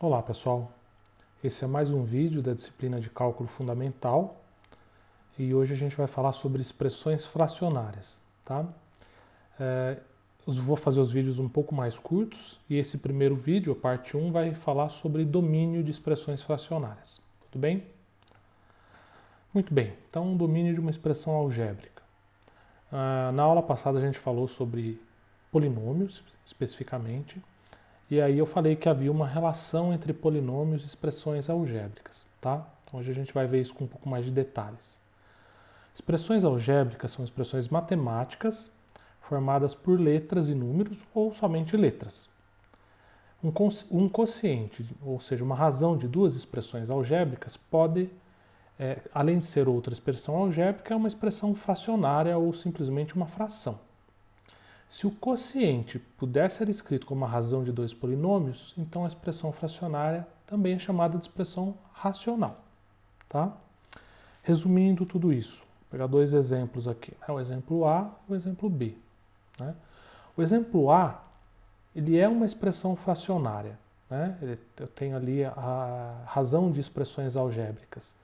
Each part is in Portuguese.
Olá pessoal, esse é mais um vídeo da disciplina de Cálculo Fundamental e hoje a gente vai falar sobre expressões fracionárias, tá? Eu vou fazer os vídeos um pouco mais curtos e esse primeiro vídeo, a parte 1, vai falar sobre domínio de expressões fracionárias, tudo bem? Muito bem, então domínio de uma expressão algébrica. Na aula passada a gente falou sobre polinômios, especificamente, e aí eu falei que havia uma relação entre polinômios e expressões algébricas, tá? Hoje a gente vai ver isso com um pouco mais de detalhes. Expressões algébricas são expressões matemáticas formadas por letras e números ou somente letras. Um quociente, ou seja, uma razão de duas expressões algébricas pode, além de ser outra expressão algébrica, é uma expressão fracionária ou simplesmente uma fração. Se o quociente puder ser escrito como a razão de dois polinômios, então a expressão fracionária também é chamada de expressão racional. Tá? Resumindo tudo isso, vou pegar dois exemplos aqui, o exemplo A e o exemplo B. Né? O exemplo A, ele é uma expressão fracionária. Né? Eu tenho ali a razão de expressões algébricas,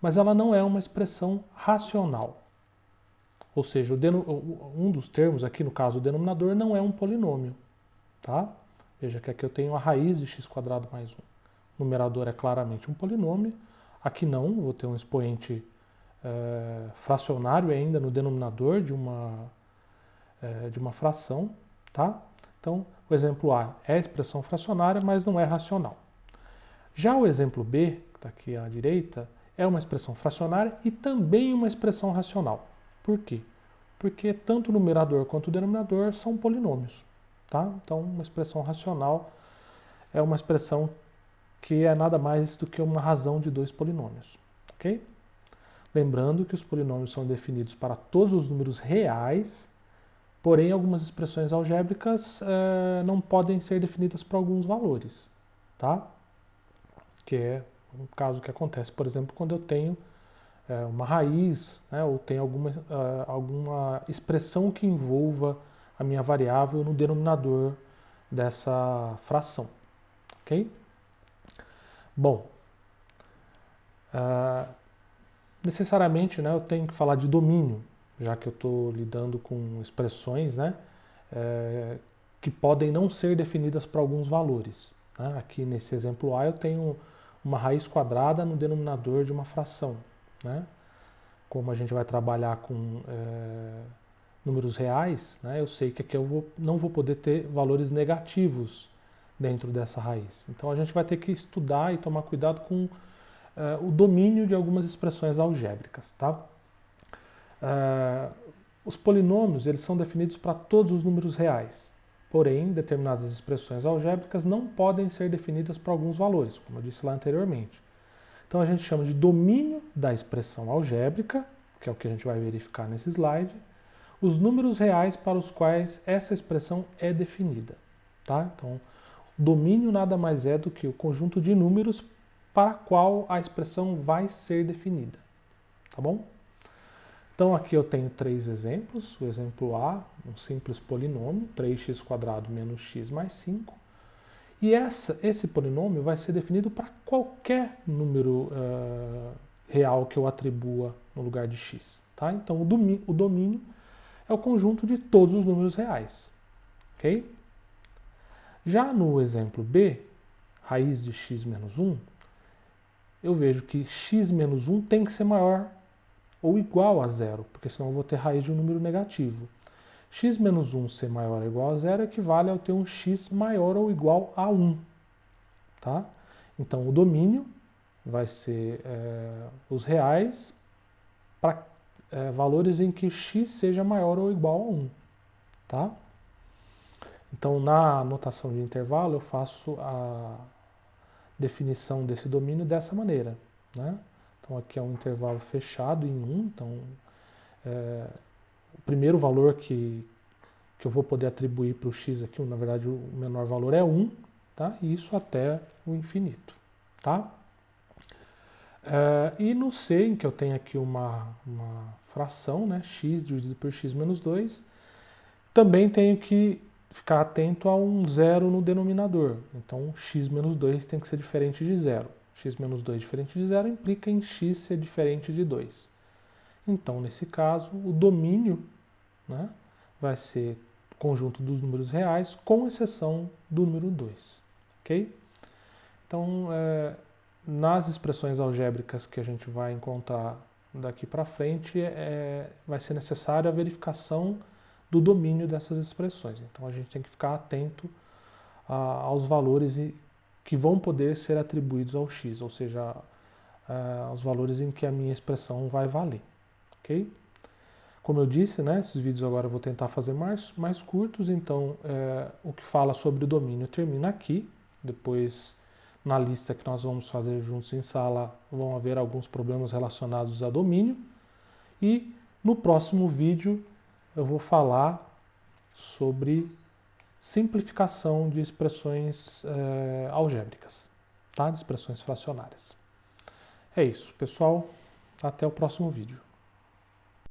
mas ela não é uma expressão racional. Ou seja, um dos termos aqui, no caso o denominador, não é um polinômio. Tá? Veja que aqui eu tenho a raiz de x² mais 1. O numerador é claramente um polinômio. Aqui não, vou ter um expoente fracionário ainda no denominador de uma fração. Tá? Então, o exemplo A é expressão fracionária, mas não é racional. Já o exemplo B, que está aqui à direita, é uma expressão fracionária e também uma expressão racional. Por quê? Porque tanto o numerador quanto o denominador são polinômios. Tá? Então, uma expressão racional é uma expressão que é nada mais do que uma razão de dois polinômios. Ok? Lembrando que os polinômios são definidos para todos os números reais, porém algumas expressões algébricas não podem ser definidas para alguns valores. Tá? Que é um caso que acontece, por exemplo, quando eu tenho uma raiz, né, ou tem alguma expressão que envolva a minha variável no denominador dessa fração. Ok? Bom, necessariamente, né, eu tenho que falar de domínio, já que eu estou lidando com expressões, né, que podem não ser definidas para alguns valores. Né? Aqui nesse exemplo A eu tenho uma raiz quadrada no denominador de uma fração. Né? Como a gente vai trabalhar com números reais, né, eu sei que aqui eu não vou poder ter valores negativos dentro dessa raiz. Então a gente vai ter que estudar e tomar cuidado com o domínio de algumas expressões algébricas. Tá? Os polinômios eles são definidos para todos os números reais. Porém, determinadas expressões algébricas não podem ser definidas para alguns valores, como eu disse lá anteriormente. Então a gente chama de domínio da expressão algébrica, que é o que a gente vai verificar nesse slide, os números reais para os quais essa expressão é definida. Tá? Então, domínio nada mais é do que o conjunto de números para qual a expressão vai ser definida. Tá bom? Então aqui eu tenho três exemplos. O exemplo A, um simples polinômio, 3x² menos x mais 5. E esse polinômio vai ser definido para qualquer número real que eu atribua no lugar de x. Tá? Então o domínio é o conjunto de todos os números reais. Okay? Já no exemplo B, raiz de x menos 1, eu vejo que x menos 1 tem que ser maior ou igual a zero, porque senão eu vou ter raiz de um número negativo. X menos 1 ser maior ou igual a zero equivale a eu ter um x maior ou igual a 1. Tá? Então o domínio vai ser os reais para valores em que x seja maior ou igual a 1. Tá? Então na notação de intervalo eu faço a definição desse domínio dessa maneira. Né? Então aqui é um intervalo fechado em 1, então o primeiro valor que eu vou poder atribuir para o x aqui, na verdade o menor valor é 1, tá? E isso até o infinito. Tá? E no C, em que eu tenho aqui uma fração, né, x dividido por x menos 2, também tenho que ficar atento a um zero no denominador. Então, x menos 2 tem que ser diferente de zero. X menos 2 diferente de zero implica em x ser diferente de 2. Então, nesse caso, o domínio, né, vai ser o conjunto dos números reais, com exceção do número 2. Ok? Então, nas expressões algébricas que a gente vai encontrar daqui para frente, vai ser necessária a verificação do domínio dessas expressões. Então, a gente tem que ficar atento aos valores que vão poder ser atribuídos ao x, ou seja, aos valores em que a minha expressão vai valer. Ok? Como eu disse, né, esses vídeos agora eu vou tentar fazer mais curtos, então o que fala sobre o domínio termina aqui. Depois, na lista que nós vamos fazer juntos em sala, vão haver alguns problemas relacionados a domínio. E no próximo vídeo eu vou falar sobre simplificação de expressões algébricas, tá? De expressões fracionárias. É isso, pessoal. Até o próximo vídeo.